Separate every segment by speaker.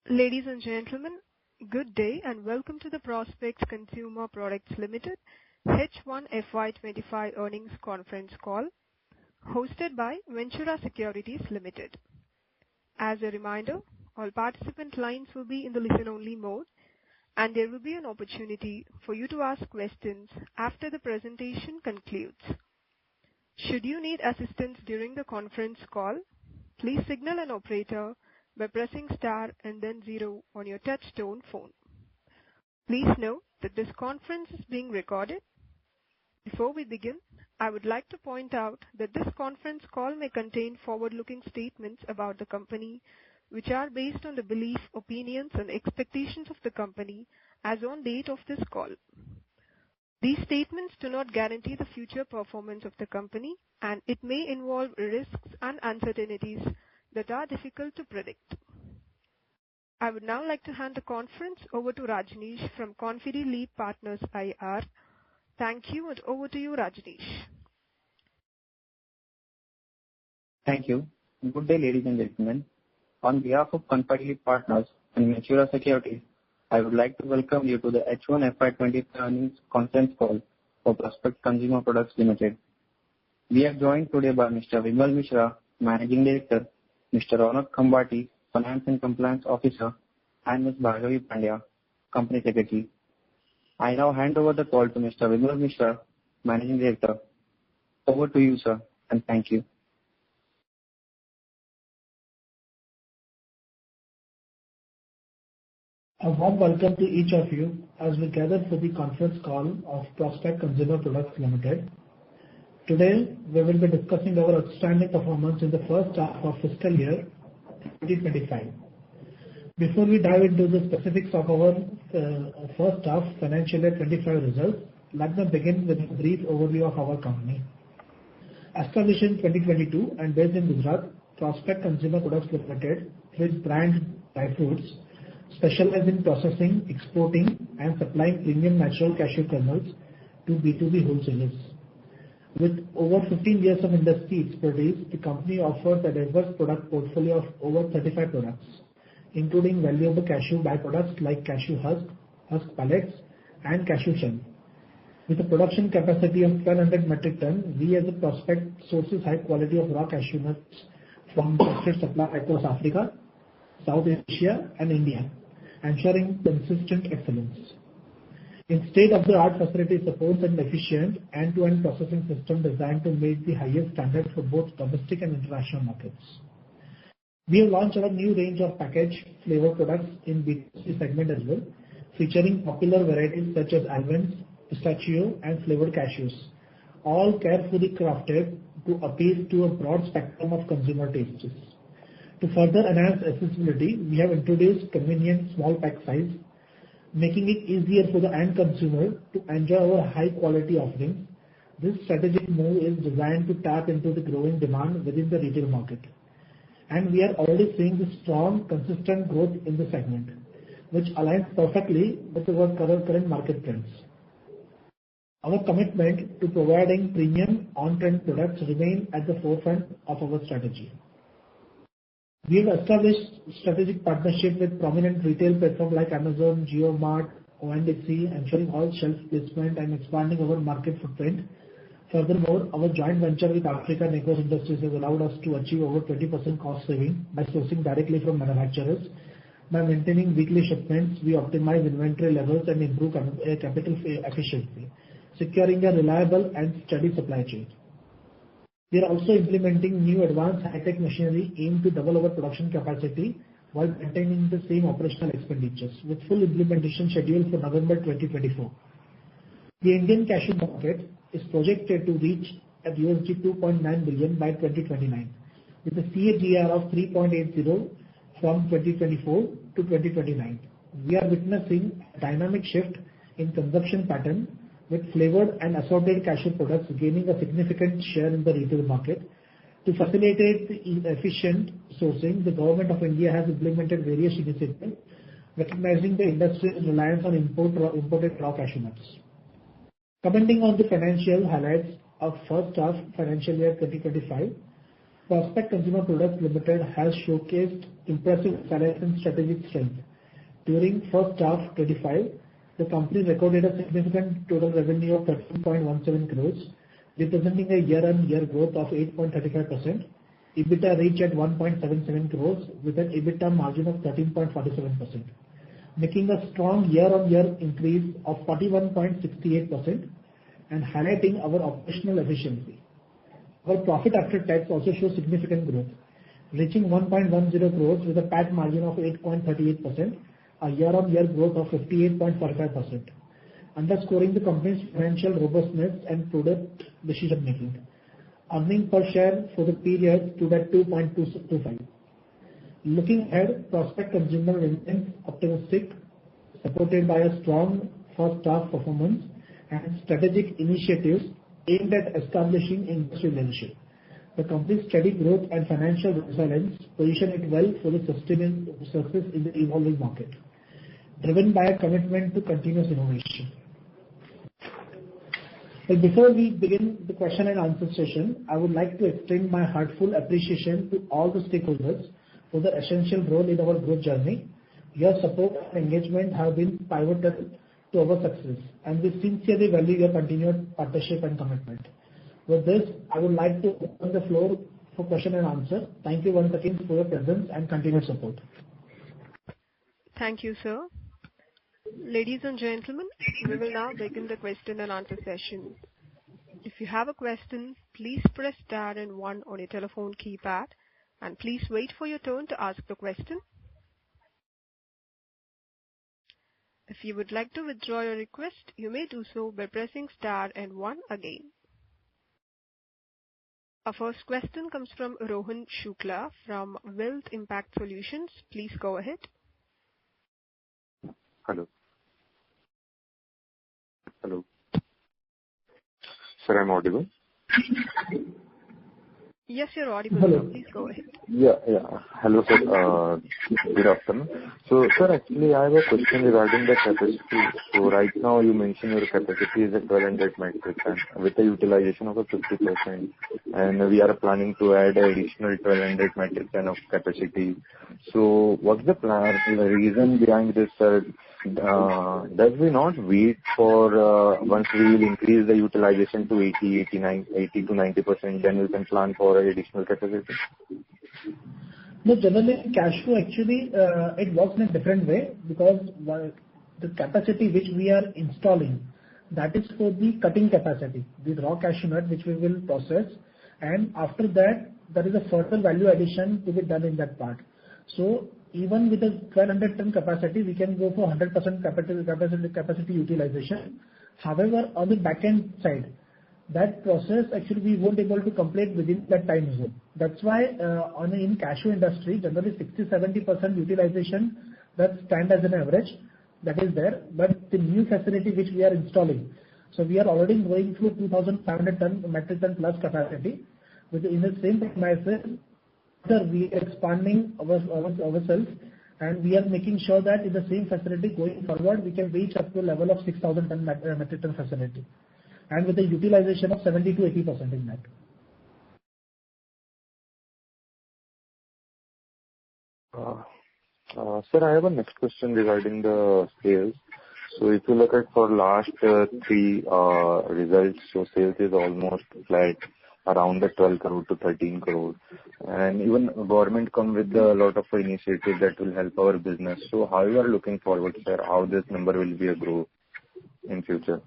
Speaker 1: Ladies and gentlemen, good day and welcome to the Prospect Consumer Products Limited H1 FY25 earnings conference call hosted by Ventura Securities Limited. As a reminder, all participant lines will be in the listen-only mode and there will be an opportunity for you to ask questions after the presentation concludes. Should you need assistance during the conference call, please signal an operator by pressing star and then 0 on your touch-tone phone. Please note that this conference is being recorded. Before we begin, I would like to point out that this conference call may contain forward-looking statements about the company, which are based on the belief, opinions and expectations of the company as on date of this call. These statements do not guarantee the future performance of the company and it may involve risks and uncertainties that are difficult to predict. I would now like to hand the conference over to Rajneesh from Confideleap Partners IR. Thank you and over to you, Rajneesh.
Speaker 2: Thank you. Good day, ladies and gentlemen. On behalf of Confideleap Partners and Ventura Securities, I would like to welcome you to the H1 FY25 earnings conference call for Prospect Consumer Products Limited. We are joined today by Mr. Vimal Mishra, Managing Director, Mr. Ronak Khambati, Finance and Compliance Officer, and Ms. Bhargavi Pandya, Company Secretary. I now hand over the call to Mr. Vimal Mishra, Managing Director. Over to you, sir, and thank you.
Speaker 3: A warm welcome to each of you as we gather for the conference call of Prospect Consumer Products Limited. Today, we will be discussing our outstanding performance in the first half of fiscal year 2025. Before we dive into the specifics of our first half financial year 25 results, let me begin with a brief overview of our company. Established in 2022 and based in Gujarat, Prospect Consumer Products Limited, with brand Dry Fruits, specializes in processing, exporting and supplying premium natural cashew kernels to B2B wholesalers. With over 15 years of industry expertise, the company offers a diverse product portfolio of over 35 products, including valuable cashew byproducts like cashew husk, husk pellets, and cashew shell. With a production capacity of 1,200 metric tons, we as a Prospect sources high quality of raw cashew nuts from trusted supply across Africa, South Asia, and India, ensuring consistent excellence. In state-of-the-art facility supports an efficient end-to-end processing system designed to meet the highest standards for both domestic and international markets. We have launched our new range of packaged flavor products in B2C segment as well, featuring popular varieties such as almonds, pistachio, and flavored cashews, all carefully crafted to appeal to a broad spectrum of consumer tastes. To further enhance accessibility, we have introduced convenient small pack size, making it easier for the end consumer to enjoy our high quality offerings. This strategic move is designed to tap into the growing demand within the retail market. And we are already seeing the strong, consistent growth in the segment, which aligns perfectly with our current market trends. Our commitment to providing premium on-trend products remain at the forefront of our strategy. We have established strategic partnership with prominent retail platforms like Amazon, JioMart, ONDC, ensuring all shelf placement and expanding our market footprint. Furthermore, our joint venture with Africa Negros Industries has allowed us to achieve over 20% cost saving by sourcing directly from manufacturers. By maintaining weekly shipments, we optimize inventory levels and improve capital efficiency, securing a reliable and steady supply chain. We are also implementing new advanced high-tech machinery aimed to double our production capacity while maintaining the same operational expenditures, with full implementation scheduled for November 2024. The Indian cashew market is projected to reach at $2.9 billion by 2029, with a CAGR of 3.80 from 2024 to 2029. We are witnessing a dynamic shift in consumption pattern, with flavored and assorted cashew products gaining a significant share in the retail market. To facilitate efficient sourcing, the Government of India has implemented various initiatives, recognizing the industry's reliance on imported raw cashew nuts. Commenting on the financial highlights of first half financial year 2025, Prospect Consumer Products Limited has showcased impressive resilience and strategic strength. During first half 25, the company recorded a significant total revenue of 13.17 crores, representing a year-on-year growth of 8.35%. EBITDA reached at 1.77 crores with an EBITDA margin of 13.47%, making a strong year-on-year increase of 41.68% and highlighting our operational efficiency. Our profit after tax also shows significant growth, reaching 1.10 crores with a PAT margin of 8.38%, a year-on-year growth of 58.45%, underscoring the company's financial robustness and prudent decision making. Earnings per share for the period stood at 2.25. Looking ahead, Prospect Consumer remains optimistic, supported by a strong first half performance and strategic initiatives aimed at establishing industry leadership. The company's steady growth and financial resilience position it well for the sustainable success in the evolving market, driven by a commitment to continuous innovation. But before we begin the question and answer session, I would like to extend my heartfelt appreciation to all the stakeholders for their essential role in our growth journey. Your support and engagement have been pivotal to our success, and we sincerely value your continued partnership and commitment. With this, I would like to open the floor for question and answer. Thank you once again for your presence and continued support.
Speaker 1: Thank you, sir. Ladies and gentlemen, we will now begin the question and answer session. If you have a question, please press star and 1 on your telephone keypad, and please wait for your turn to ask the question. If you would like to withdraw your request, you may do so by pressing star and 1 again. Our first question comes from Rohan Shukla from Wealth Impact Solutions. Please go ahead.
Speaker 4: Hello. Hello. Sir, I'm audible?
Speaker 1: Yes, you're audible.
Speaker 3: Hello.
Speaker 1: Please go ahead.
Speaker 4: Yeah. Hello, sir. Good afternoon. So, sir, actually, I have a question regarding the capacity. So, right now, you mentioned your capacity is at 1200 metric ton with a utilization of a 50%, and we are planning to add an additional 1200 metric ton of capacity. So, what's the plan? The reason behind this, sir? Does we not wait for once we will increase the utilization to 80 to 90%, then we can plan for additional capacity?
Speaker 3: No, generally cash flow actually it works in a different way, because the capacity which we are installing, that is for the cutting capacity, the raw cashew nut which we will process, and after that there is a further value addition to be done in that part. So even with a 1200 ton capacity, we can go for 100% capacity utilization. However, on the back end side, that process actually we won't able to complete within that time zone. That's why in cashew industry, generally 60-70% utilization that stand as an average, that is there. But the new facility which we are installing, so we are already going through 2,500 metric ton plus capacity. In the same premises, we are expanding ourselves, and we are making sure that in the same facility going forward we can reach up to a level of 6,000 ton metric ton facility, and with a utilization of 70 to 80% in that.
Speaker 4: Sir, I have a next question regarding the sales. So if you look at for last 3 results, so sales is almost flat, around the 12 crore to 13 crore, and even government come with a lot of initiatives that will help our business. So how you are looking forward, sir? How this number will be a grow in future?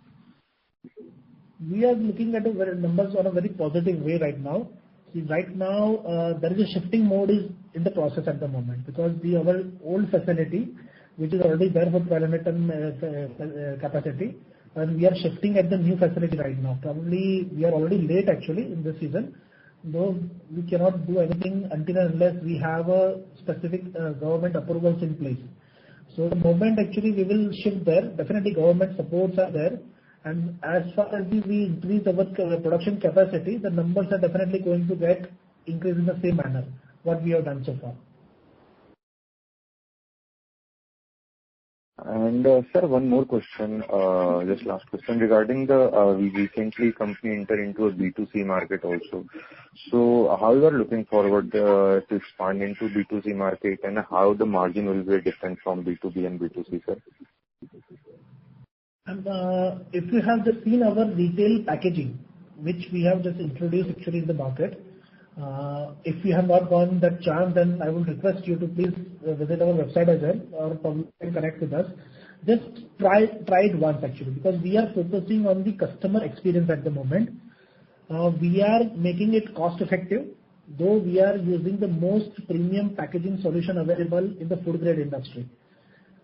Speaker 3: We are looking at numbers on a very positive way right now. See, right now there is a shifting mode is in the process at the moment, because our old facility, which is already there for 1200 ton capacity, and we are shifting at the new facility right now. Probably we are already late actually in this season, though we cannot do anything until unless we have a specific government approvals in place. So the moment actually we will shift there, definitely government supports are there, and as far as we increase our production capacity, the numbers are definitely going to get increased in the same manner what we have done so far.
Speaker 4: And sir, one more question, just last question regarding the we recently company entered into a B2C market also. So how you are looking forward to expand into B2C market, and how the margin will be different from B2B and B2C, sir?
Speaker 3: And if you have just seen our retail packaging, which we have just introduced actually in the market, if you have not gone that chance, then I would request you to please visit our website as well, or probably connect with us. Just try it once actually, because we are focusing on the customer experience at the moment. We are making it cost effective, though we are using the most premium packaging solution available in the food grade industry.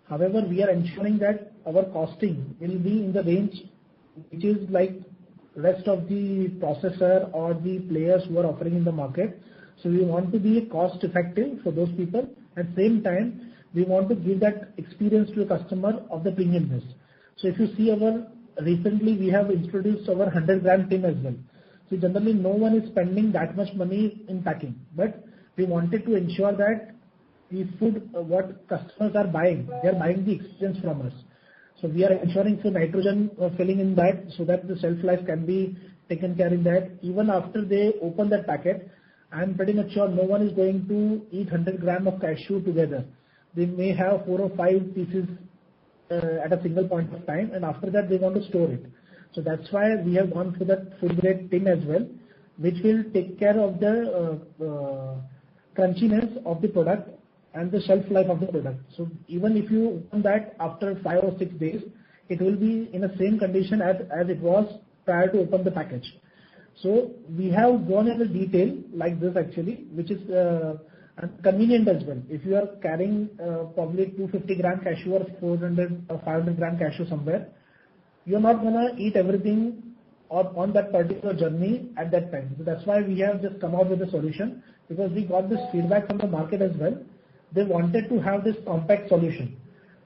Speaker 3: However, we are ensuring that our costing will be in the range which is like rest of the processor or the players who are offering in the market. So we want to be cost effective for those people. At the same time, we want to give that experience to a customer of the premiumness. So if you see recently we have introduced our 100 gram tin as well. So generally no one is spending that much money in packing, but we wanted to ensure that the food what customers are buying, they are buying the experience from us. So we are ensuring some nitrogen filling in that, so that the shelf life can be taken care in that. Even after they open that packet, I am pretty much sure no one is going to eat 100 gram of cashew together. They may have 4 or 5 pieces at a single point of time, and after that they want to store it. So that's why we have gone for that food grade tin as well, which will take care of the crunchiness of the product and the shelf life of the product. So even if you open that after 5 or 6 days, it will be in the same condition as it was prior to open the package. So we have gone into detail like this actually, which is convenient as well. If you are carrying probably 250 gram cashew or 400 or 500 gram cashew somewhere, you are not gonna eat everything on that particular journey at that time. So that's why we have just come out with a solution, because we got this feedback from the market as well. They wanted to have this compact solution.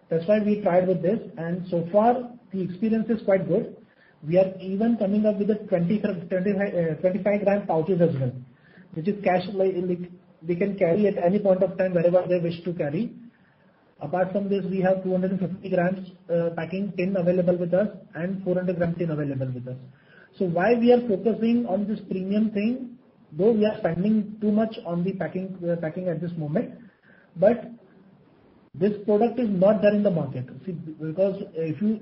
Speaker 3: That's why we tried with this, and so far the experience is quite good. We are even coming up with the 25 gram pouches as well, which is cash like they can carry at any point of time wherever they wish to carry. Apart from this, we have 250 grams packing tin available with us and 400 gram tin available with us. So why we are focusing on this premium thing, though we are spending too much on the packing at this moment, but this product is not there in the market. See, because if you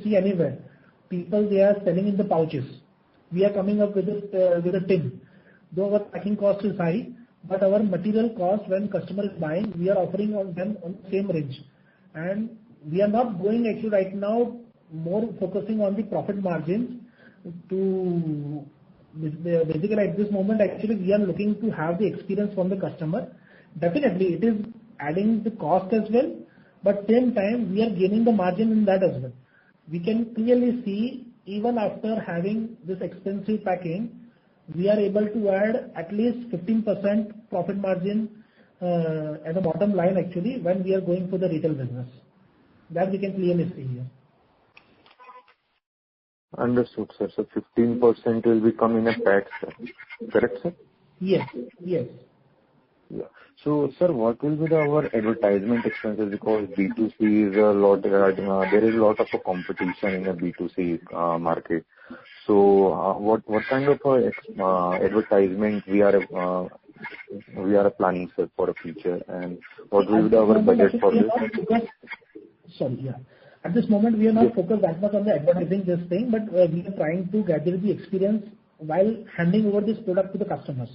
Speaker 3: see anywhere, people they are selling in the pouches. We are coming up with a tin. Though our packing cost is high, but our material cost when customer is buying, we are offering on them on the same range. And we are not going actually right now more focusing on the profit margins to basically at this moment actually we are looking to have the experience from the customer. Definitely it is adding the cost as well, but same time we are gaining the margin in that as well. We can clearly see even after having this expensive packing, we are able to add at least 15% profit margin at the bottom line actually when we are going for the retail business. That we can clearly see here.
Speaker 4: Understood, sir. So 15% will become in a pack, sir. Correct, sir?
Speaker 3: Yes. Yes.
Speaker 4: Yeah. So, sir, what will be our advertisement expenses? Because B2C is a lot, there is a lot of a competition in the B2C market. So, what kind of advertisement we are planning, sir, for the future, and what will be our budget for this?
Speaker 3: Sorry, yeah. At this moment, we are not focused that much on the advertising this thing, but we are trying to gather the experience while handing over this product to the customers.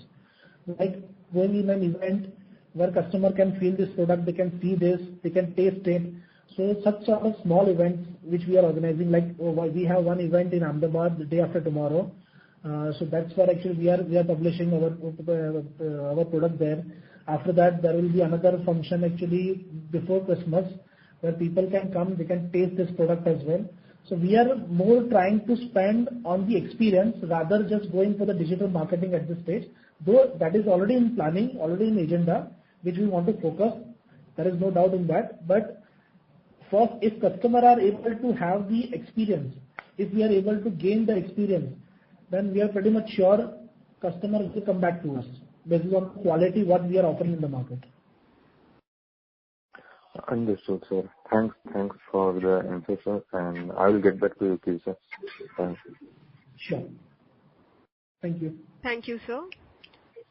Speaker 3: Like going in an event where customer can feel this product, they can see this, they can taste it. So such sort of small events which we are organizing, like we have one event in Ahmedabad the day after tomorrow. So that's where actually we are publishing our product there. After that, there will be another function actually before Christmas where people can come, they can taste this product as well. So we are more trying to spend on the experience rather just going for the digital marketing at this stage. Though that is already in planning, already in agenda, which we want to focus. There is no doubt in that. But first, if customers are able to have the experience, if we are able to gain the experience, then we are pretty much sure customers will come back to us based on quality what we are offering in the market.
Speaker 4: Understood, sir. Thanks for the answer, sir, and I will get back to you, please, sir. Thanks.
Speaker 3: Sure. Thank you.
Speaker 1: Thank you, sir.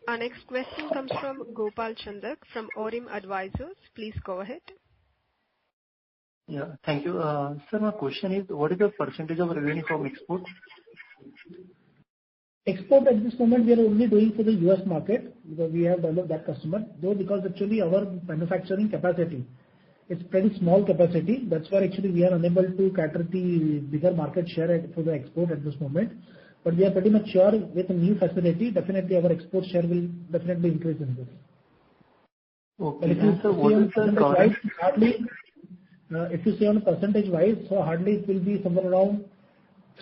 Speaker 1: Our next question comes from Gopal Chandak from Orim Advisors. Please go ahead.
Speaker 5: Yeah, thank you. Sir, my question is, what is the percentage of revenue from export?
Speaker 3: Export at this moment we are only doing for the US market because we have developed that customer. Though because actually our manufacturing capacity is pretty small capacity, that's why actually we are unable to cater the bigger market share for the export at this moment. But we are pretty much sure with a new facility, definitely our export share will definitely increase in this.
Speaker 5: Okay.
Speaker 3: If you
Speaker 5: Sir, what is the current?
Speaker 3: hardly, if you say on a percentage wise, so hardly it will be somewhere around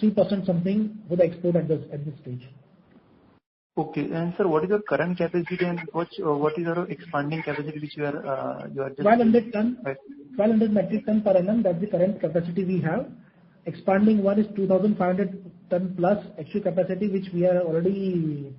Speaker 3: 3% something for the export at this stage.
Speaker 5: Okay. And sir, what is your current capacity and what is your expanding capacity which you are just
Speaker 3: 1200 ton,
Speaker 5: right.
Speaker 3: 1200 metric ton per annum. That's the current capacity we have. Expanding one is 2,500 ton plus actual capacity which we are already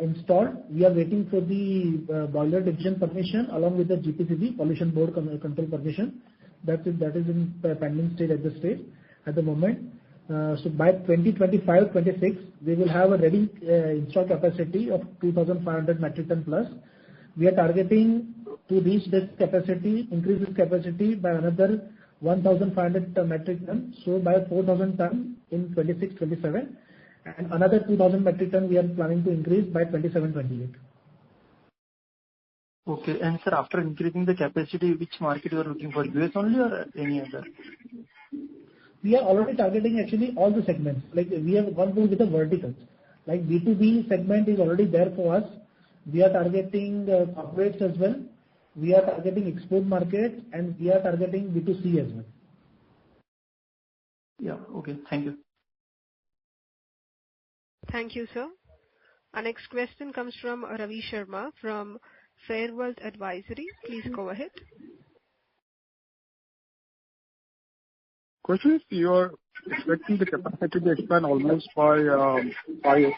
Speaker 3: installed. We are waiting for the boiler division permission along with the GPCB pollution board control permission. That is in pending stage at this stage at the moment. So by 2025-26 we will have a ready installed capacity of 2,500 metric ton plus. We are targeting to reach this capacity, increase this capacity by another 1,500 metric ton. So by 4,000 ton in 26-27 and another 2,000 metric ton we are planning to increase by 27-28.
Speaker 5: Okay. And sir, after increasing the capacity, which market you are looking for, US only or any other?
Speaker 3: We are already targeting actually all the segments. Like we have gone through with the verticals. Like B2B segment is already there for us. We are targeting corporates as well. We are targeting export market and we are targeting B2C as well.
Speaker 5: Yeah. Okay. Thank you.
Speaker 1: Thank you, sir. Our next question comes from Ravi Sharma from Fairwealth Advisory. Please go ahead.
Speaker 6: Question is, you are expecting the capacity to expand almost by 5 years.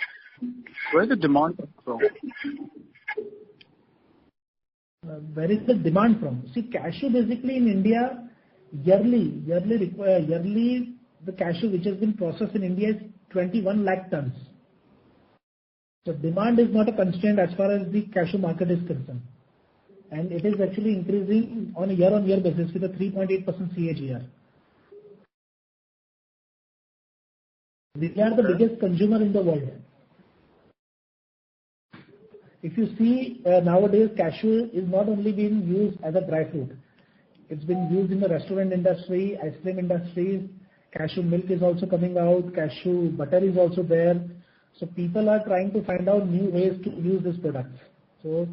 Speaker 6: Where is the demand from?
Speaker 3: Where is the demand from? See, cashew basically in India yearly the cashew which has been processed in India is 21 lakh tons. So demand is not a constraint as far as the cashew market is concerned, and it is actually increasing on a year-on-year basis with a 3.8% CAGR. We are the biggest consumer in the world. If you see nowadays cashew is not only being used as a dry fruit, it's been used in the restaurant industry, ice cream industries. Cashew milk is also coming out. Cashew butter is also there. So people are trying to find out new ways to use this product. So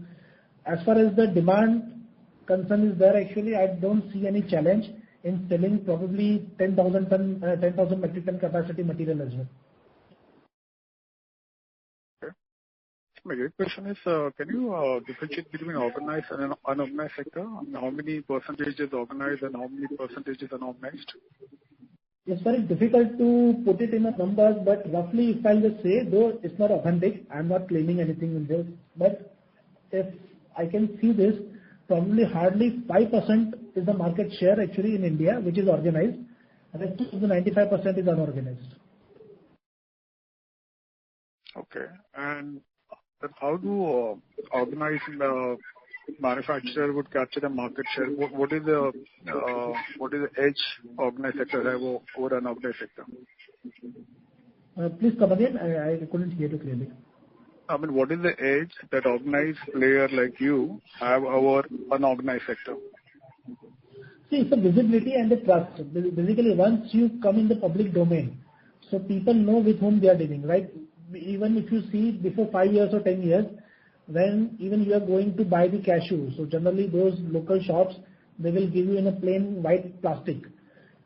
Speaker 3: as far as the demand concern is there, actually I don't see any challenge in selling probably 10,000 metric ton capacity material as well.
Speaker 6: Okay. My great question is, can you differentiate between organized and unorganized sector? How many percentage is organized and how many percentage is unorganized?
Speaker 3: It's very difficult to put it in a numbers, but roughly if I'll just say, though it's not authentic, I'm not claiming anything in this, but if I can see this, probably hardly 5% is the market share actually in India, which is organized, and the rest of the 95% is unorganized.
Speaker 6: Okay. And how do organized manufacturer would capture the market share? What is the edge organized sector have over unorganized sector?
Speaker 3: Please come again. I couldn't hear you clearly.
Speaker 6: I mean, what is the edge that organized player like you have over unorganized sector?
Speaker 3: See, it's the visibility and the trust. Basically, once you come in the public domain, so people know with whom they are dealing, right? Even if you see before 5 years or 10 years, when even you are going to buy the cashew, so generally those local shops, they will give you in a plain white plastic.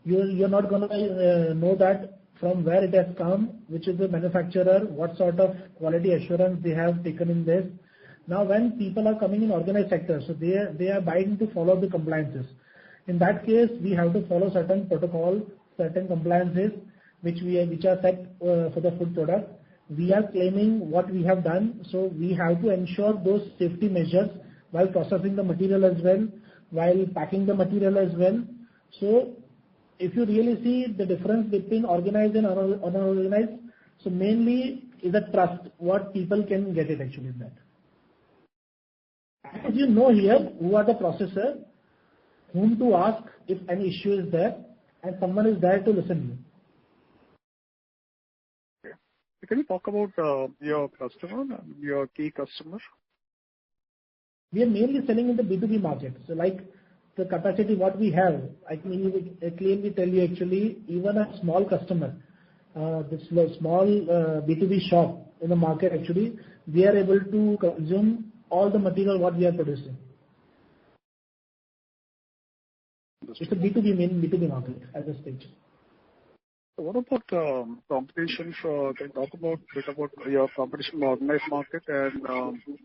Speaker 3: You're not going to know that from where it has come, which is the manufacturer, what sort of quality assurance they have taken in this. Now, when people are coming in organized sector, so they are buying to follow the compliances. In that case, we have to follow certain protocol, certain compliances, which are set for the food product. We are claiming what we have done, so we have to ensure those safety measures while processing the material as well. while packing the material as well. So if you really see the difference between organized and unorganized, so mainly is a trust, what people can get it actually in that. As you know here, who are the processor, whom to ask if any issue is there, and someone is there to listen to you.
Speaker 6: Can you talk about your customer, your key customer?
Speaker 3: We are mainly selling in the B2B market. So like the capacity what we have, I can clearly tell you actually, even a small customer, this small B2B shop in the market actually, we are able to consume all the material what we are producing. It's a B2B, main B2B market at this stage.
Speaker 6: So what about competition? Can you talk about your competition in the organized market and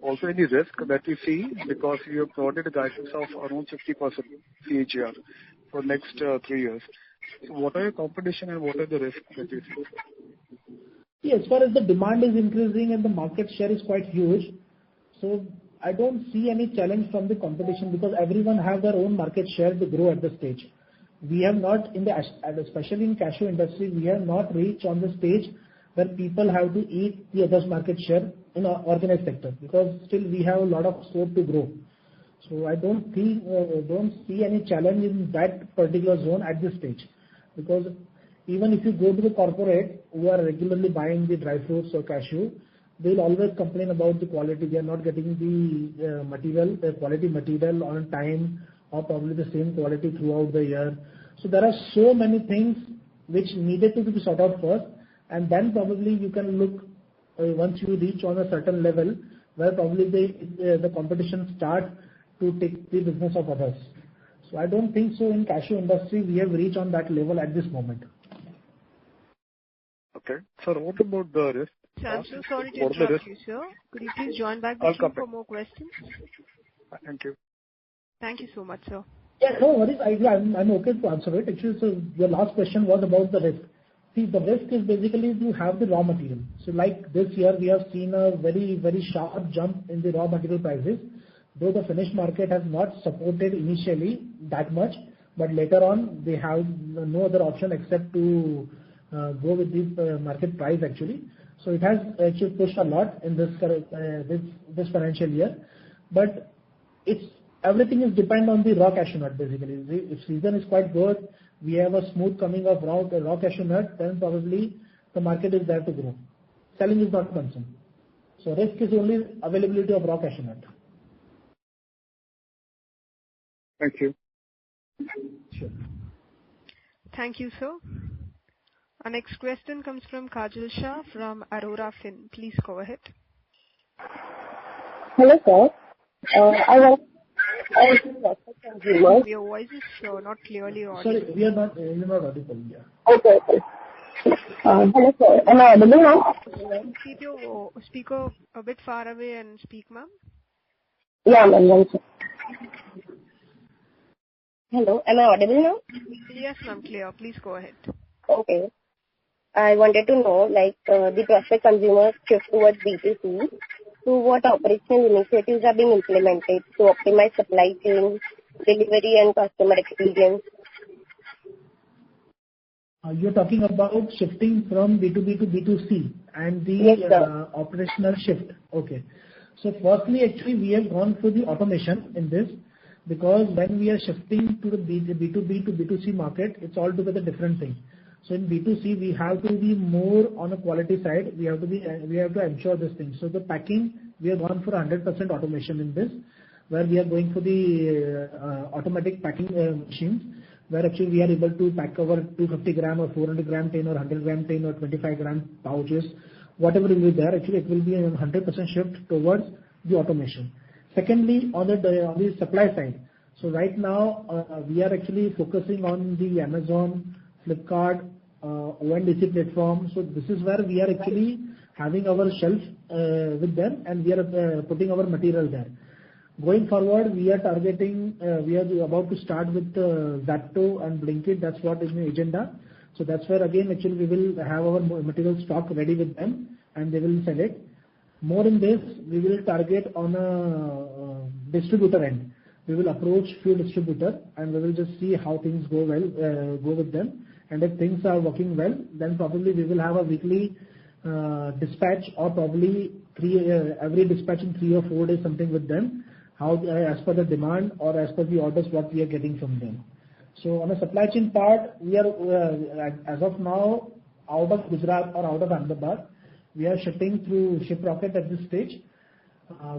Speaker 6: also any risk that you see, because you have provided a guidance of around 50% CAGR for next 3 years. So what are your competition and what are the risks that you see?
Speaker 3: Yeah, as far as the demand is increasing and the market share is quite huge, so I don't see any challenge from the competition because everyone have their own market share to grow at this stage. We have not, especially in cashew industry, we have not reached on the stage where people have to eat the others' market share in our organized sector, because still we have a lot of scope to grow. So I don't see any challenge in that particular zone at this stage, because even if you go to the corporate who are regularly buying the dry fruits or cashew, they'll always complain about the quality. They are not getting the quality material on time, or probably the same quality throughout the year. So there are so many things which needed to be sorted out first, and then probably you can look once you reach on a certain level where probably the competition start to take the business of others. So I don't think so in cashew industry we have reached on that level at this moment.
Speaker 6: Okay. Sir, what about the risk?
Speaker 1: So I'm so sorry to interrupt you, sir. Could you please join back the queue for more questions?
Speaker 6: Thank you.
Speaker 1: Thank you so much, sir.
Speaker 3: Yeah, no worries. I'm okay to answer it. Actually, so your last question was about the risk. See, the risk is basically you have the raw material. So like this year, we have seen a very, very sharp jump in the raw material prices, though the finished market has not supported initially that much, but later on they have no other option except to go with this market price actually. So it has actually pushed a lot in this financial year, but everything is depend on the raw cashew nut basically. If season is quite good, we have a smooth coming of raw cashew nut, then probably the market is there to grow. Selling is not concerned. So risk is only availability of raw cashew nut.
Speaker 6: Thank you.
Speaker 3: Sure.
Speaker 1: Thank you, sir. Our next question comes from Kajal Shah from Aurora Fin. Please go ahead.
Speaker 7: Hello, sir.
Speaker 1: Your voice is not clearly audible.
Speaker 3: Sorry, you're not audible. Yeah.
Speaker 7: Okay. Hello, sir. Am I audible now?
Speaker 1: Keep your speaker a bit far away and speak, ma'am.
Speaker 7: Yeah, ma'am. Hello, am I audible now?
Speaker 1: Yes, ma'am, clear. Please go ahead.
Speaker 7: Okay. I wanted to know, like, the prospect consumers shift towards B2C. So what operational initiatives are being implemented to optimize supply chain, delivery and customer experience?
Speaker 3: You're talking about shifting from B2B to B2C and the
Speaker 7: yes,
Speaker 3: operational shift. Okay. So firstly, actually, we have gone through the automation in this, because when we are shifting to the B2B to B2C market, it's altogether different thing. So in B2C, we have to be more on a quality side. We have to ensure this thing. So the packing, we have gone for 100% automation in this, where we are going for the automatic packing machines, where actually we are able to pack our 250 gram or 400 gram tin or 100 gram tin or 25 gram pouches, whatever will be there. Actually, it will be a 100% shift towards the automation. Secondly, on the supply side. So right now, we are actually focusing on the Amazon, Flipkart, ONDC platform. So this is where we are actually having our shelf with them, and we are putting our material there. Going forward, we are targeting, we are about to start with Zapto and Blinkit. That's what is in the agenda. So that's where again actually we will have our material stock ready with them, and they will sell it. More in this, we will target on a distributor end, we will approach few distributors and we will just see how things go with them. And if things are working well, then probably we will have a weekly dispatch, or probably every dispatch in 3 or 4 days, something with them, how as per the demand or as per the orders what we are getting from them. So on the supply chain part, we are as of now out of Gujarat or out of Ahmedabad, we are shipping through ship rocket at this stage.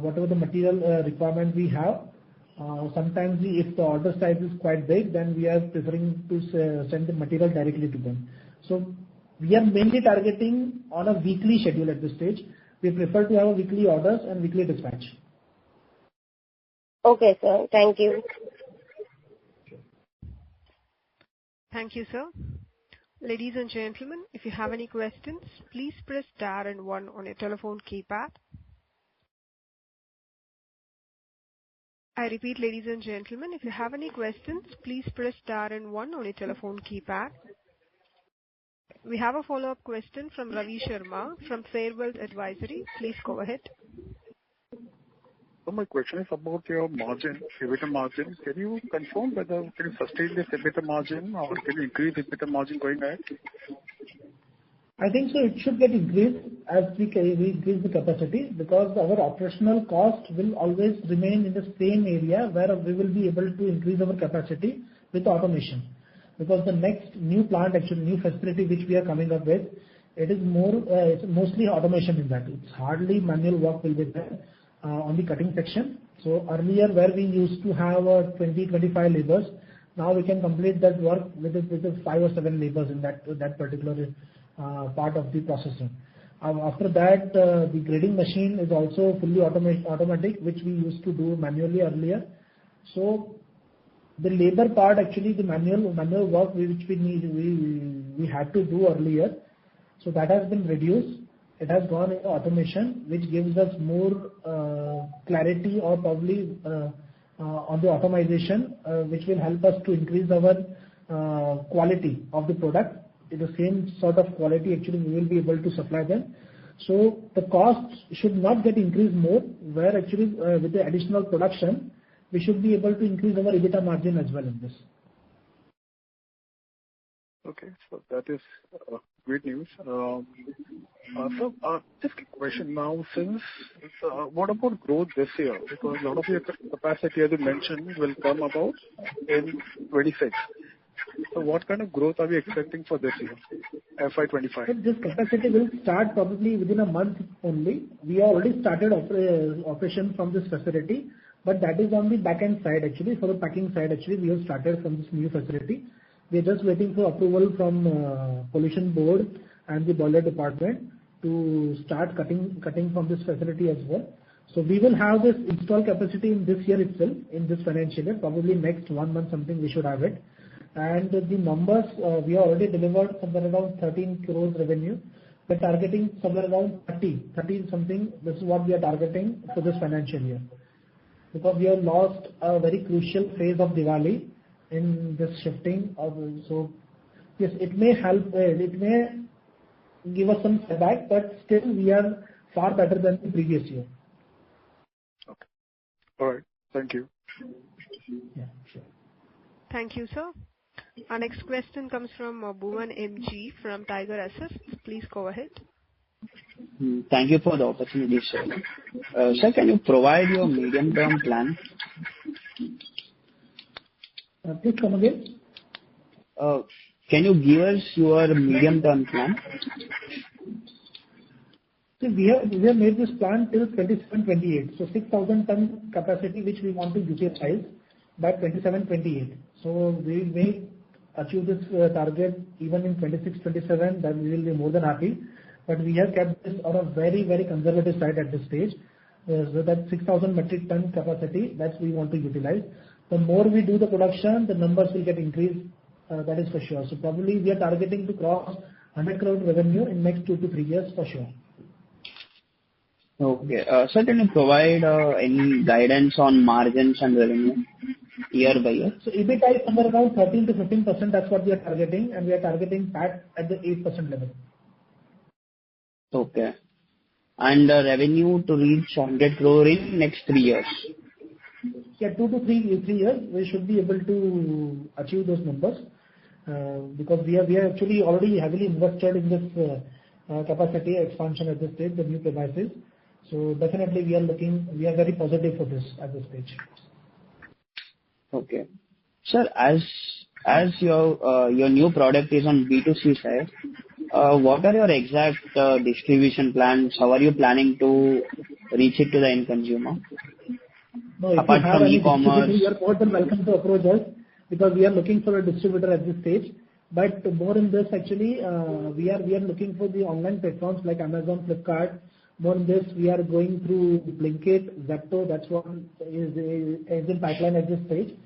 Speaker 3: Whatever the material requirement we have. Sometimes if the order size is quite big, then we are preferring to send the material directly to them. So we are mainly targeting on a weekly schedule at this stage. We prefer to have weekly orders and weekly dispatch.
Speaker 7: Okay, sir. Thank you.
Speaker 1: Thank you, sir. Ladies and gentlemen, if you have any questions, please press star and 1 on your telephone keypad. I repeat, ladies and gentlemen, if you have any questions, please press star and 1 on your telephone keypad. We have a follow-up question from Ravi Sharma from Fairwealth Advisory. Please go ahead.
Speaker 6: So my question is about your margin, EBITDA margin. Can you confirm whether can you sustain this EBITDA margin or can you increase EBITDA margin going ahead?
Speaker 3: I think so. It should get increased as we increase the capacity, because our operational cost will always remain in the same area where we will be able to increase our capacity with automation. Because the next new plant, actually new facility which we are coming up with, it is it's mostly automation in that. It's hardly manual work will be there on the cutting section. So earlier where we used to have 20-25 laborers, now we can complete that work with 5 or 7 laborers in that particular part of the processing. After that, the grading machine is also fully automatic, which we used to do manually earlier. So the labor part, actually the manual work which we had to do earlier, so that has been reduced. It has gone into automation, which gives us more clarity, or probably on the automation, which will help us to increase our quality of the product. The same sort of quality actually we will be able to supply them. So the costs should not get increased more, where actually with the additional production we should be able to increase our EBITDA margin as well in this.
Speaker 6: Okay, so that is great news. So just a question now, since what about growth this year? Because a lot of your capacity, as you mentioned, will come about in 26. So what kind of growth are we expecting for this year, FY25?
Speaker 3: This capacity will start probably within a month only. We already started operation from this facility, but that is on the back end side actually. For the packing side actually, we have started from this new facility. We are just waiting for approval from pollution board and the boiler department to start cutting from this facility as well. So we will have this installed capacity in this year itself, in this financial year, probably next 1 month something we should have it. And the numbers, we have already delivered somewhere around 13 crores revenue. We're targeting somewhere around 30 something. This is what we are targeting for this financial year. Because we have lost a very crucial phase of Diwali in this shifting. So yes, it may help, it may give us some setback, but still we are far better than the previous year.
Speaker 6: Okay. All right. Thank you.
Speaker 3: Yeah, sure.
Speaker 1: Thank you, sir. Our next question comes from Bhuvan MG from Tiger Assets. Please go ahead.
Speaker 8: Thank you for the opportunity, sir. Sir, can you provide your medium-term plan?
Speaker 3: Please come again.
Speaker 8: Can you give us your medium-term plan?
Speaker 3: See, we have made this plan till 27-28. So 6,000 ton capacity which we want to utilize by 27-28. So we may achieve this target even in 26-27. Then we will be more than happy. But we have kept this on a very, very conservative side at this stage. So that 6,000 metric ton capacity that we want to utilize. The more we do the production, the numbers will get increased. That is for sure. So probably we are targeting to cross 100 crore revenue in next 2 to 3 years for sure.
Speaker 8: Okay. Sir, can you provide any guidance on margins and revenue year by year?
Speaker 3: So EBITDA is somewhere around 13 to 15%. That's what we are targeting, and we are targeting PAT at the 8% level.
Speaker 8: Okay. And revenue to reach 100 crore in next 3 years.
Speaker 3: Yeah, 2 to 3 years, we should be able to achieve those numbers, because we are actually already heavily invested in this capacity expansion at this stage, the new premises. So definitely we are very positive for this at this stage.
Speaker 8: Okay. Sir, as your new product is on B2C side, what are your exact distribution plans? How are you planning to reach it to the end consumer?
Speaker 3: No,
Speaker 8: apart from e-commerce,
Speaker 3: you are more than welcome to approach us, because we are looking for a distributor at this stage. But more in this, actually, we are looking for the online platforms like Amazon, Flipkart. More in this, we are going through Blinkit, Zepto. That's what is in pipeline at this stage.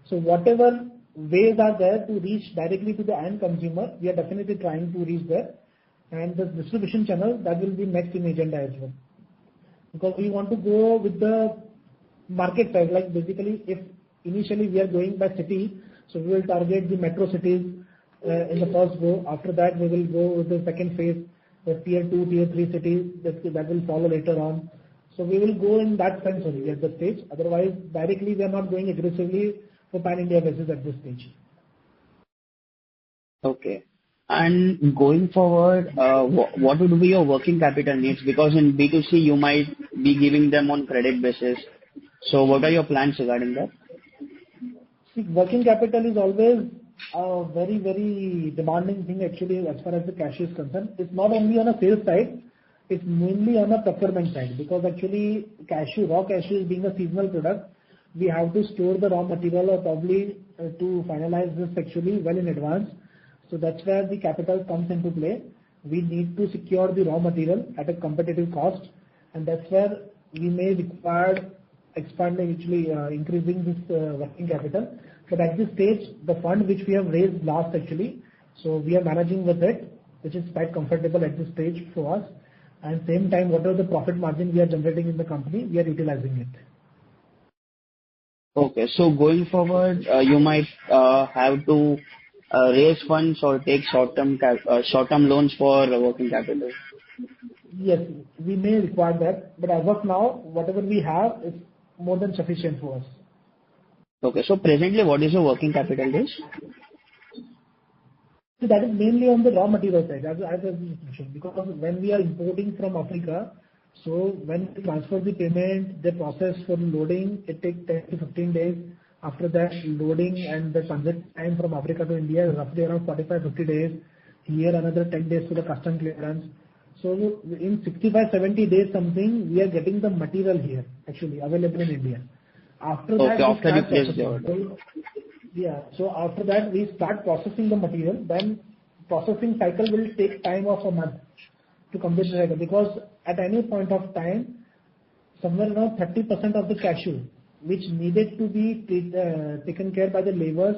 Speaker 3: So whatever ways are there to reach directly to the end consumer, we are definitely trying to reach there. And the distribution channel, that will be next in agenda as well. Because we want to go with the market size, like basically if initially we are going by city, so we will target the metro cities in the first go. After that we will go with the second phase, the tier 2, tier 3 cities that will follow later on. So we will go in that sense only at the stage. Otherwise directly we are not going aggressively for pan-India basis at this stage.
Speaker 8: Okay. And going forward, what would be your working capital needs? Because in B2C you might be giving them on credit basis. So what are your plans regarding that?
Speaker 3: See, working capital is always a very, very demanding thing actually as far as the cash is concerned. It's not only on a sales side, it's mainly on a procurement side, because actually cashew, raw cashew being a seasonal product, we have to store the raw material or probably to finalize this actually well in advance. So that's where the capital comes into play. We need to secure the raw material at a competitive cost, and that's where we may require expanding, actually increasing this working capital. But at this stage, the fund which we have raised last actually, so we are managing with it, which is quite comfortable at this stage for us. And same time, whatever the profit margin we are generating in the company, we are utilizing it.
Speaker 8: Okay, so going forward, you might have to raise funds or take short-term loans for working capital.
Speaker 3: Yes, we may require that, but as of now, whatever we have is more than sufficient for us.
Speaker 8: Okay, so presently, what is your working capital days?
Speaker 3: So that is mainly on the raw material side, as I mentioned, because when we are importing from Africa, so when we transfer the payment, the process for loading, it takes 10 to 15 days. After that, loading and the transit time from Africa to India is roughly around 45-50 days. Here another 10 days for the custom clearance. So in 65-70 days something, we are getting the material here actually available in India. After that,
Speaker 8: after you place the order.
Speaker 3: Yeah, so after that we start processing the material. Then processing cycle will take time of a month to complete the cycle, because at any point of time, somewhere around 30% of the cashew which needed to be taken care by the laborers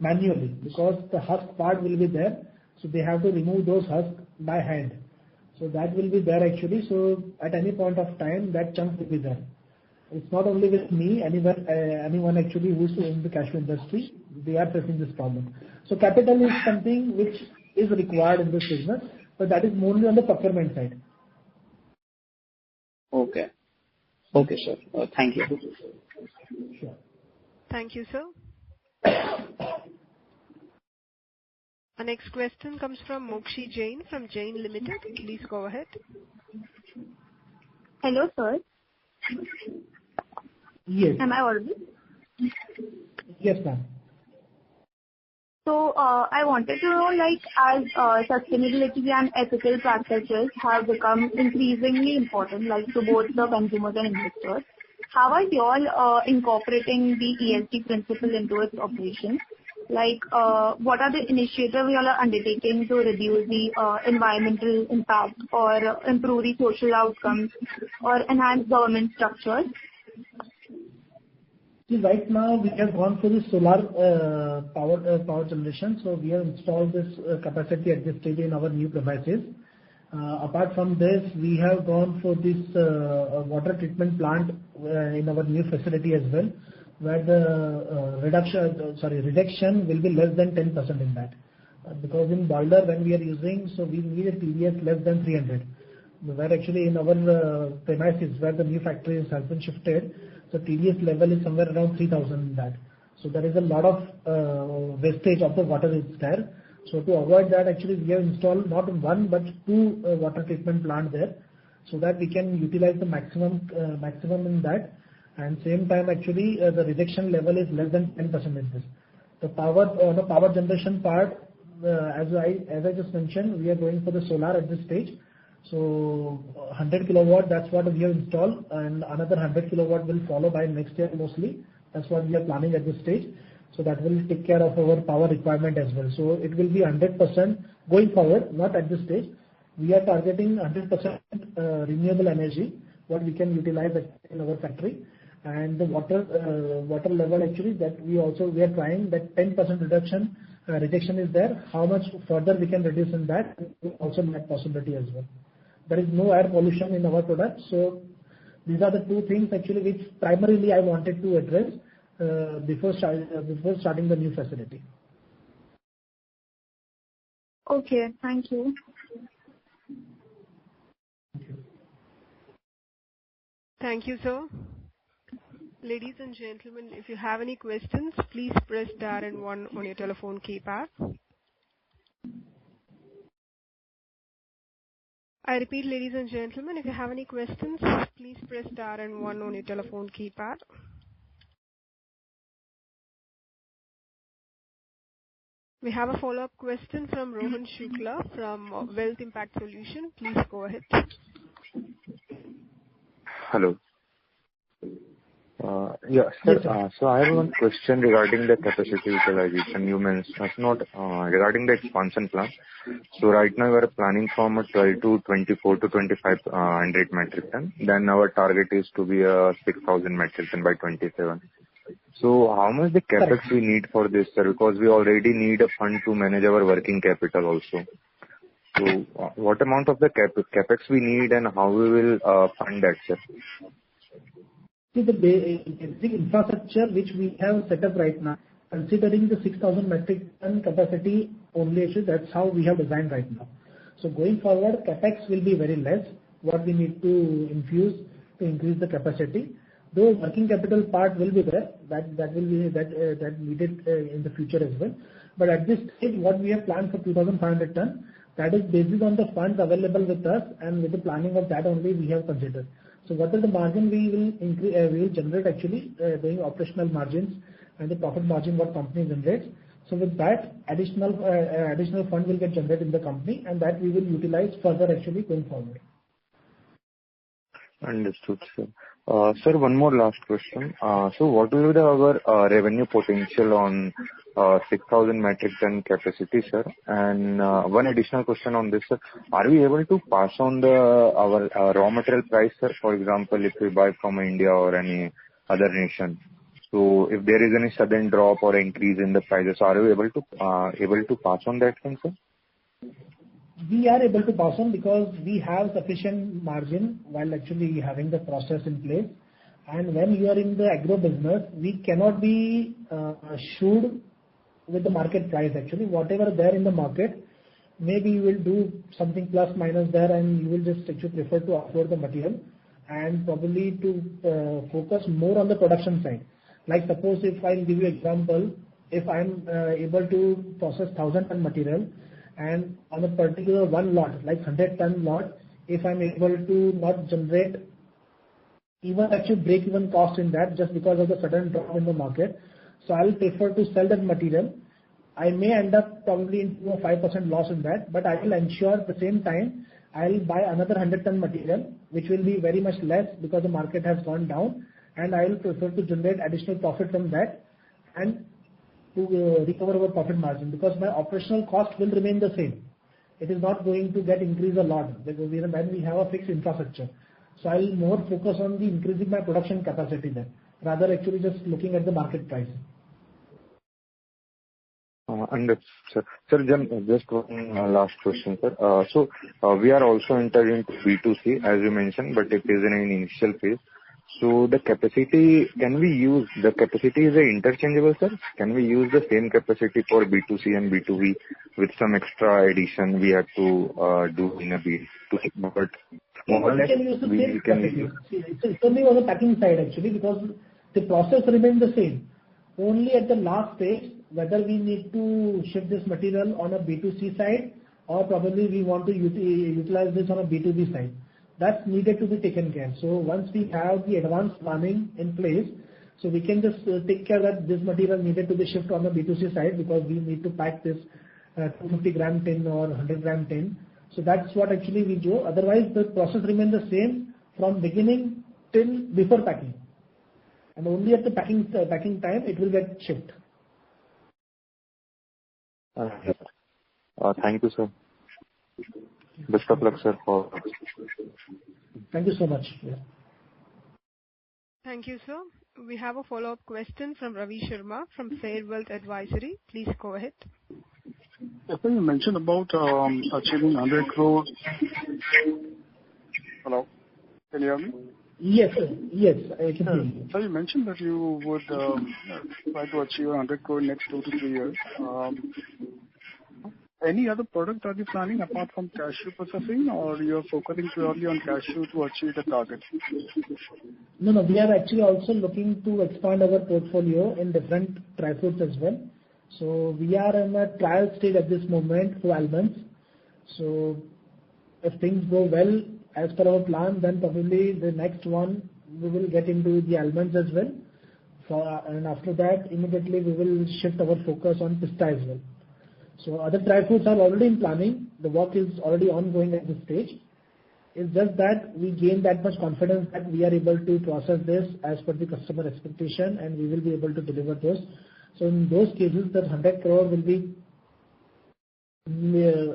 Speaker 3: manually, because the husk part will be there, so they have to remove those husks by hand. So that will be there actually. So at any point of time, that chunk will be there. It's not only with me, anyone actually who's in the cashew industry, they are facing this problem. So capital is something which is required in this business, but that is mainly on the procurement side.
Speaker 8: Okay. Okay, sir. Thank you.
Speaker 3: Sure.
Speaker 1: Thank you, sir. Our next question comes from Mokshi Jain from Jain Limited. Please go ahead.
Speaker 9: Hello, sir.
Speaker 3: Yes.
Speaker 9: Am I audible?
Speaker 3: Yes, ma'am.
Speaker 9: So I wanted to know, like, as sustainability and ethical practices have become increasingly important, like to both the consumers and investors, how are you all incorporating the ESG principle into its operations? Like, what are the initiatives you all are undertaking to reduce the environmental impact or improve the social outcomes or enhance government structures?
Speaker 3: See, right now we have gone for the solar power generation. So we have installed this capacity at this stage in our new premises. Apart from this, we have gone for this water treatment plant in our new facility as well, where the reduction will be less than 10% in that. Because in boiler when we are using, so we need a TDS less than 300. Where actually in our premises where the new factory has been shifted, So TDS level is somewhere around 3000 in that. So there is a lot of wastage of the water is there. So to avoid that, actually we have installed not one but two water treatment plant there, so that we can utilize the maximum in that. And same time, actually the rejection level is less than 10% in this. The power generation part, as I just mentioned, we are going for the solar at this stage. So 100 kilowatt, that's what we have installed, and another 100 kilowatt will follow by next year mostly. That's what we are planning at this stage. So that will take care of our power requirement as well. So it will be 100% going forward, not at this stage. We are targeting 100% renewable energy, what we can utilize in our factory. And the water level, actually, that we are trying that 10% reduction is there. How much further we can reduce in that, also that possibility as well. There is no air pollution in our product. So these are the two things actually which primarily I wanted to address before starting the new facility.
Speaker 9: Okay, thank you.
Speaker 1: Thank you, sir. Ladies and gentlemen, if you have any questions, please press star and 1 on your telephone keypad. I repeat, ladies and gentlemen, if you have any questions, please press star and 1 on your telephone keypad. We have a follow-up question from Rohan Shukla from Wealth Impact Solution. Please go ahead.
Speaker 4: Hello. Yeah, sir. So I have one question regarding the capacity utilization. You mentioned not regarding the expansion plan. So right now we are planning from 12 to 24 to 2500 metric ton. Then our target is to be 6,000 metric ton by 27. So how much the capex we need for this, sir? Because we already need a fund to manage our working capital also. So what amount of the capex we need and how we will fund that, sir?
Speaker 3: See, the basic infrastructure which we have set up right now, considering the 6,000 metric ton capacity only issue, that's how we have designed right now. So going forward, capex will be very less. What we need to infuse to increase the capacity, though working capital part will be there, that will be that needed in the future as well. But at this stage, what we have planned for 2,500 ton, that is based on the funds available with us, and with the planning of that only we have considered. So what is the margin we will generate actually, doing operational margins and the profit margin what company generates. So with that additional fund will get generated in the company, and that we will utilize further actually going forward.
Speaker 4: Understood, sir. Sir, one more last question. So what will be our revenue potential on 6,000 metric ton capacity, sir? And one additional question on this, sir. Are we able to pass on our raw material price, sir? For example, if we buy from India or any other nation. So if there is any sudden drop or increase in the prices, are we able to pass on that thing, sir?
Speaker 3: We are able to pass on because we have sufficient margin while actually having the process in place. And when you are in the agro business, we cannot be assured with the market price actually. Whatever there in the market, maybe you will do something plus minus there, and you will just actually prefer to offload the material and probably to focus more on the production side. Like suppose if I give you example, if I'm able to process 1,000 ton material, and on a particular one lot, like 100 ton lot, if I'm able to not generate even actually break even cost in that just because of the sudden drop in the market, so I'll prefer to sell that material. I may end up probably into a 5% loss in that, but I will ensure at the same time I'll buy another 100 ton material, which will be very much less because the market has gone down, and I will prefer to generate additional profit from that and to recover our profit margin, because my operational cost will remain the same. It is not going to get increased a lot because when we have a fixed infrastructure. So I will more focus on the increasing my production capacity then, rather actually just looking at the market price.
Speaker 4: Understood, sir. Sir, just one last question, sir. So we are also entering into B2C, as you mentioned, but it is in an initial phase. So the capacity, the capacity is interchangeable, sir? Can we use the same capacity for B2C and B2B with some extra addition we have to do in a B2C? But more or less
Speaker 3: can use the
Speaker 4: we
Speaker 3: same
Speaker 4: can
Speaker 3: strategy.
Speaker 4: use.
Speaker 3: It's only on the packing side actually, because the process remains the same. Only at the last stage, whether we need to ship this material on a B2C side or probably we want to utilize this on a B2B side. That's needed to be taken care. So once we have the advanced planning in place, so we can just take care that this material needed to be shipped on the B2C side because we need to pack this 250 gram tin or 100 gram tin. So that's what actually we do. Otherwise, the process remains the same from beginning till before packing. And only at the packing time it will get shipped.
Speaker 4: Thank you, sir. Best of luck, sir.
Speaker 3: Thank you so much. Yeah.
Speaker 1: Thank you, sir. We have a follow-up question from Ravi Sharma from Fair Wealth Advisory. Please go ahead.
Speaker 6: Yes, sir, you mentioned about achieving 100 crore. Hello, can you hear me?
Speaker 3: Yes, sir. Yes, I can hear you.
Speaker 6: So you mentioned that you would try to achieve 100 crore next 2 to 3 years. Any other product are you planning apart from cashew processing, or you're focusing purely on cashew to achieve the target?
Speaker 3: No, we are actually also looking to expand our portfolio in different dry fruits as well. So we are in a trial stage at this moment for almonds. So if things go well as per our plan, then probably the next one we will get into the almonds as well. And after that, immediately we will shift our focus on pista as well. So other dry fruits are already in planning. The work is already ongoing at this stage. It's just that we gain that much confidence that we are able to process this as per the customer expectation and we will be able to deliver those. So in those cases, that 100 crore will be,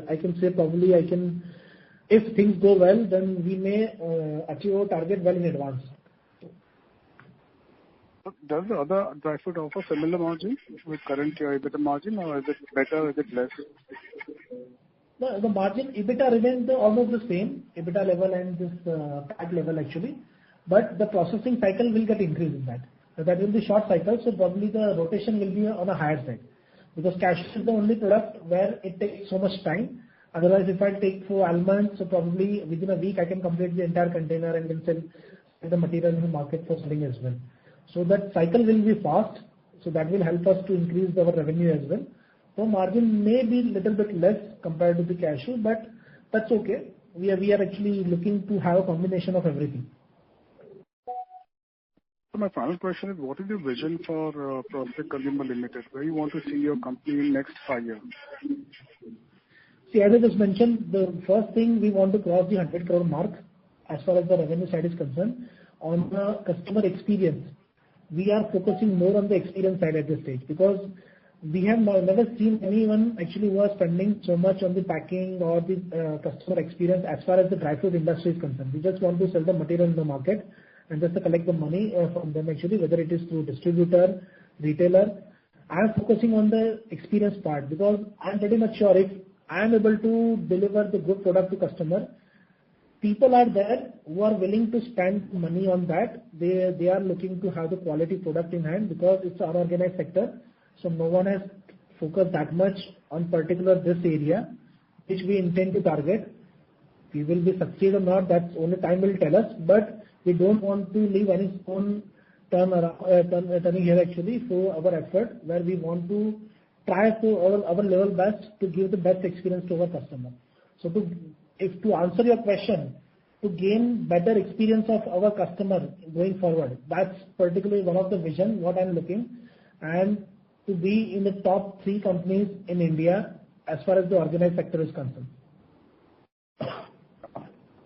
Speaker 3: I can say probably if things go well, then we may achieve our target well in advance.
Speaker 6: Does the other dry fruit offer similar margin with current EBITDA margin, or is it better, is it less?
Speaker 3: The margin EBITDA remains almost the same, EBITDA level and this PAT level actually, but the processing cycle will get increased in that. So that will be short cycle, so probably the rotation will be on a higher side. Because cashew is the only product where it takes so much time. Otherwise, if I take for almonds, so probably within a week I can complete the entire container and then sell the material in the market for selling as well. So that cycle will be fast, so that will help us to increase our revenue as well. So margin may be little bit less compared to the cashew, but that's okay. We are actually looking to have a combination of everything.
Speaker 6: So my final question is, what is your vision for Prospect Consumer Limited? Where you want to see your company in next 5 years?
Speaker 3: See, as I just mentioned, the first thing we want to cross the 100 crore mark as far as the revenue side is concerned. On the customer experience, we are focusing more on the experience side at this stage because we have never seen anyone actually who are spending so much on the packing or the customer experience as far as the dry fruit industry is concerned. We just want to sell the material in the market and just to collect the money from them actually, whether it is through distributor, retailer. I am focusing on the experience part because I am pretty much sure if I am able to deliver the good product to customer, people are there who are willing to spend money on that. They are looking to have the quality product in hand because it's an unorganized sector. So no one has focused that much on particular this area, which we intend to target. We will be succeed or not, that's only time will tell us, but we don't want to leave any stone turning here actually for our effort, where we want to try to our level best to give the best experience to our customer. So to answer your question, to gain better experience of our customer going forward, that's particularly one of the vision what I'm looking, and to be in the top 3 companies in India as far as the organized sector is concerned.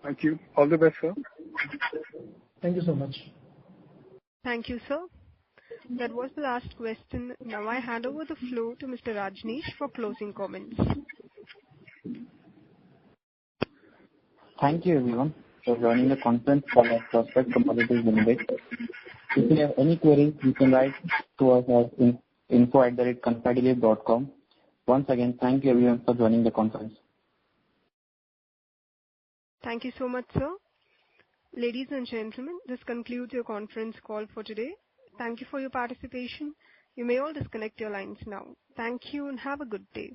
Speaker 6: Thank you. All the best, sir.
Speaker 3: Thank you so much.
Speaker 1: Thank you, sir. That was the last question. Now I hand over the floor to Mr. Rajneesh for closing comments.
Speaker 2: Thank you everyone for joining the conference call of Prospect Commodities Limited. If you have any queries, you can write to us at info@confideleap.com. Once again, thank you everyone for joining the conference.
Speaker 1: Thank you so much, sir. Ladies and gentlemen, this concludes your conference call for today. Thank you for your participation. You may all disconnect your lines now. Thank you and have a good day.